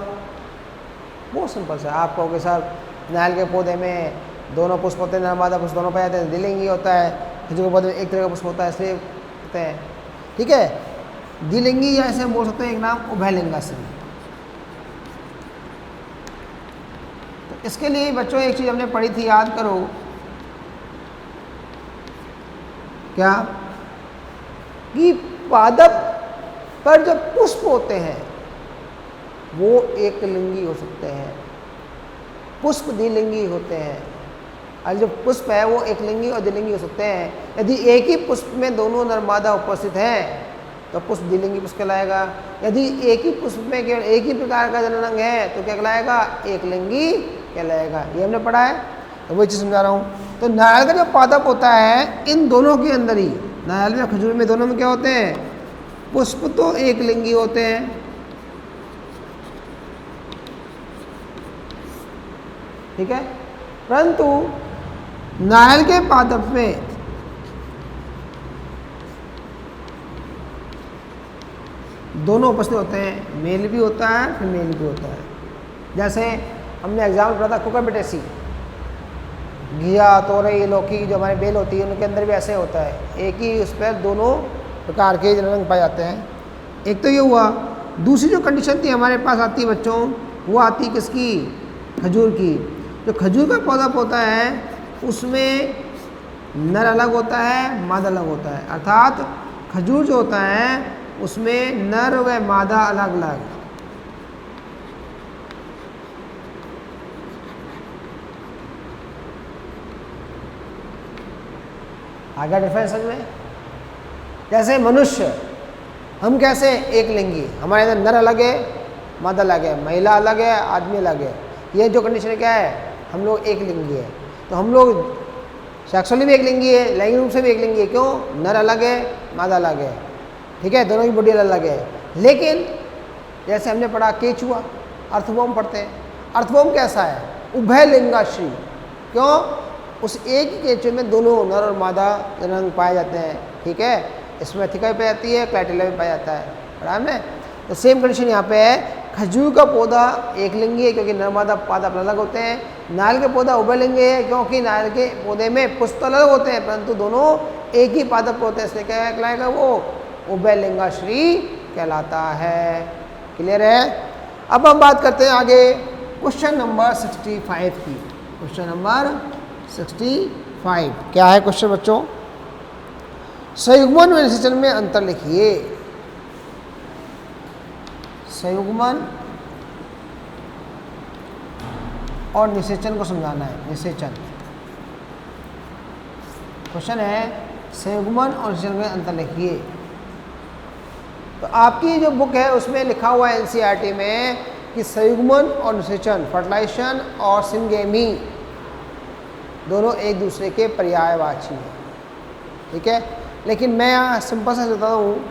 बहुत सिंपल सा। आप कहोगे सर नारियल के पौधे में दोनों पुष्प होते हैं, नरमादा पुष्प दोनों पाए जाते हैं, द्विलिंगी होता है, खजूर के पौधे में एक तरह का पुष्प होता है, इसलिए होते हैं। ठीक है, द्विलिंगी या ऐसे हम बोल सकते हैं एक नाम उभयलिंगाश्री। तो इसके लिए बच्चों एक चीज़ हमने पढ़ी थी, याद करो, क्या कि पादप पर जो पुष्प होते हैं वो एक लिंगी हो सकते हैं, पुष्प द्विलिंगी होते हैं, और जो पुष्प है वो एक लिंगी और द्विलिंगी हो सकते हैं। यदि एक ही पुष्प में दोनों नरमादा उपस्थित हैं तो पुष्प द्विलिंगी पुष्प कहलाएगा। यदि एक ही पुष्प में केवल एक ही प्रकार का जननांग है तो क्या कहलाएगा, एक लिंगी कहलाएगा। ये हमने पढ़ा है, तो वही चीज़ समझा रहा हूँ। तो नारियल का जो पादप होता है, इन दोनों के अंदर ही, नारियल में खजूर में दोनों में क्या होते हैं, पुष्प तो एक लिंगी होते हैं, ठीक है, परंतु नारियल के पादप में दोनों उपस्थित होते हैं, मेल भी होता है फीमेल भी होता है। जैसे हमने एग्जाम्पल पढ़ा था कुकुरबिटेसी, घिया, तोरई, लौकी जो हमारी बेल होती है उनके अंदर भी ऐसे होता है, एक ही उस पर दोनों प्रकार के रंग पाए जाते हैं। एक तो ये हुआ। दूसरी जो कंडीशन थी हमारे पास आती है बच्चों, वो आती है किसकी, खजूर की। जो खजूर का पौधा होता है उसमें नर अलग होता है, मादा अलग होता है, अर्थात खजूर जो होता है उसमें नर व मादा अलग अलग। आगे डिफरेंस समझ में, जैसे मनुष्य, हम कैसे एक लिंगी, हमारे अंदर नर अलग है, मादा अलग है, महिला अलग है, आदमी अलग है। ये जो कंडीशन क्या है, हम लोग एक लिंगी है। तो हम लोग सेक्सुअली भी एक लिंगी है, लैंगिक रूप से भी एक लिंगी है। क्यों, नर अलग है, मादा अलग है, ठीक है, दोनों की बॉडी अलग है। लेकिन जैसे हमने पढ़ा केचुआ, अर्थवॉर्म पढ़ते हैं, अर्थवॉर्म कैसा है, उभयलिंगाश्री। क्यों, उस एक ही केचुए में दोनों नर और मादा रंग पाए जाते हैं, ठीक है। इसमें एथिका भी पाई जाती है, क्लाइटेला भी पाया जाता है, पढ़ा हमने। तो सेम कंडीशन यहाँ पे है, खजूर का पौधा एक लिंगी है क्योंकि नर मादा पादप अलग होते हैं। नारियल का पौधा उभयलिंगी है क्योंकि नारियल के पौधे में पुष्प अलग होते हैं परंतु दोनों एक ही पादप होते हैं, इसलिए क्या कहलाएगा, वो उभयलिंगाश्री कहलाता है। क्लियर है। अब हम बात करते हैं आगे क्वेश्चन नंबर 65 की। Question number 65। क्या है क्वेश्चन बच्चों? संयुग्मन व निषेचन में अंतर लिखिए। संयुग्मन और निषेचन को समझाना है। निषेचन क्वेश्चन है, संयुग्मन और निषेचन में अंतर लिखिए। तो आपकी जो बुक है उसमें लिखा हुआ है एनसीईआरटी में कि संयुग्मन और निषेचन, फर्टिलाइजेशन और सिनगेमी दोनों एक दूसरे के पर्यायवाची हैं, ठीक है। लेकिन मैं यहाँ सिंपल सा बताता हूँ,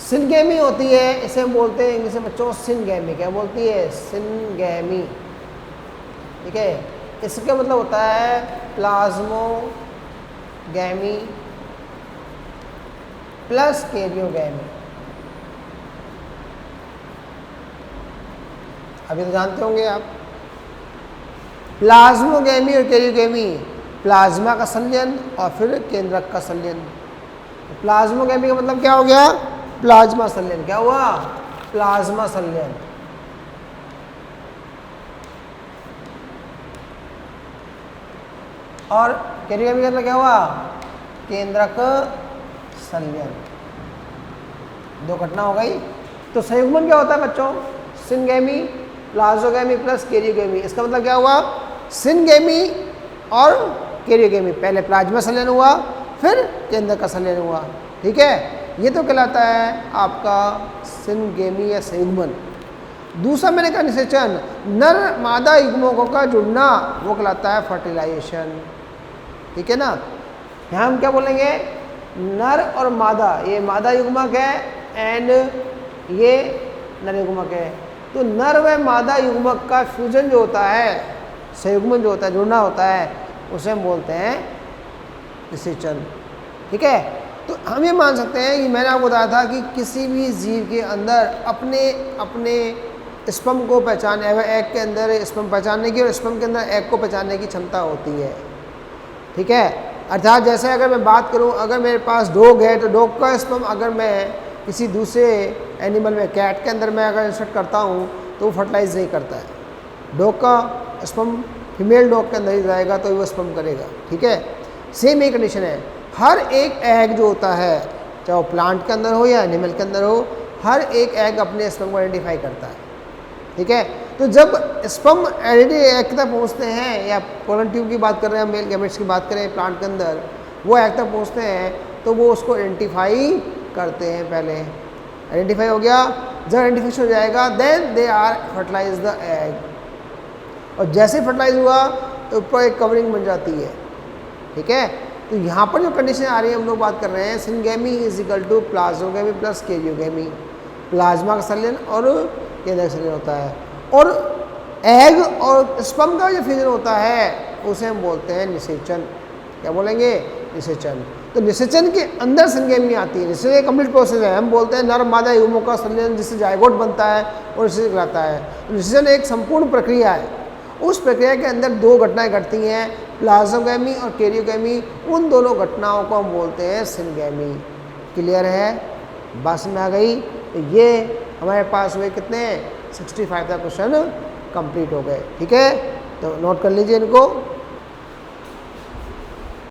सिनगेमी होती है, इसे हम बोलते हैं इंग्लिश में बच्चों सिनगेमी। क्या बोलती है? सिनगेमी, ठीक है। इसका मतलब होता है प्लाज्मोगैमी प्लस कैरियोगैमी। अभी तो जानते होंगे आप, प्लाज्मोगैमी और कैरियोगैमी, प्लाज्मा का संलयन और फिर केंद्रक का संलयन। प्लाज्मोगैमी का मतलब क्या हो गया? प्लाज्मा संलयन। क्या हुआ? प्लाज्मा संलयन। और कैरियोगैमी का मतलब क्या हुआ? केंद्रक संलयन। दो घटना हो गई। तो संयुग्मन क्या होता है बच्चों? Syngamy, plasmogamy plus karyogamy. इसका मतलब क्या हुआ? सिनगेमी और कैरियोगैमी, पहले प्लाज्मा संलयन हुआ फिर केंद्रक का संलयन हुआ, ठीक है। ये तो कहलाता है आपका सिनगेमी या संयुग्मन। दूसरा मैंने कहा निषेचन, नर मादा युग्मकों का जुड़ना, वो कहलाता है फर्टिलाइजेशन, ठीक है ना। यहाँ हम क्या बोलेंगे? नर और मादा, ये मादा युग्मक है एंड ये नर युग्मक है। तो नर व मादा युग्मक का फ्यूजन जो होता है, संयुग्मन जो होता है, जुड़ना होता है, उसे हम बोलते हैं निषेचन, ठीक है। तो हम ये मान सकते हैं कि मैंने आपको बताया था कि किसी भी जीव के अंदर अपने अपने स्पर्म को पहचानने, एग के अंदर स्पर्म पहचानने की और स्पर्म के अंदर एग को पहचानने की क्षमता होती है, ठीक है। अर्थात जैसे अगर मैं बात करूं, अगर मेरे पास डॉग है तो डॉग का स्पर्म अगर मैं किसी दूसरे एनिमल में, कैट के अंदर मैं अगर इंसर्ट करता हूं तो वो फर्टिलाइज नहीं करता है। डॉग का स्पर्म फीमेल डॉग के अंदर ही जाएगा तो वो स्पर्म करेगा, ठीक है। सेम ही कंडीशन है, हर एक एग जो होता है, चाहे वो प्लांट के अंदर हो या एनिमल के अंदर हो, हर एक एग अपने स्पर्म को आइडेंटिफाई करता है, ठीक है। तो जब स्पर्म एग तक पहुँचते हैं, या पोलन ट्यूब की बात कर रहे हैं, मेल गैमेट्स की बात करें प्लांट के अंदर, वो एग तक पहुँचते हैं तो वो उसको आइडेंटिफाई करते हैं। पहले आइडेंटिफाई हो गया, जब आइडेंटिफिकेशन हो जाएगा then they are fertilise the egg. और जैसे फर्टिलाइज हुआ तो ऊपर एक कवरिंग बन जाती है, ठीक है। तो यहाँ पर जो कंडीशन आ रही है, हम लोग बात कर रहे हैं syngamy is equal to plasmogamy plus karyogamy. Plasma का संलयन और केंद्रक का संलयन होता है, और एग और स्पर्म का जो फ्यूजन होता है उसे हम बोलते हैं निषेचन। क्या बोलेंगे? निषेचन। तो निषेचन के अंदर सिनगेमी आती है। निषेचन एक कंप्लीट प्रोसेस है, हम बोलते हैं नर मादा युग्मों का संलयन जिससे जायगोट बनता है और निषेचन कहलाता है। तो निषेचन एक संपूर्ण प्रक्रिया है, उस प्रक्रिया के अंदर दो घटनाएं घटती हैं, प्लाज्मोगैमी और कैरियोगैमी। उन दोनों घटनाओं को हम बोलते हैं सिनगेमी। क्लियर है? बस में आ गई। तो ये हमारे पास हुए कितने? 65 का क्वेश्चन कंप्लीट हो गए, ठीक है। तो नोट कर लीजिए इनको।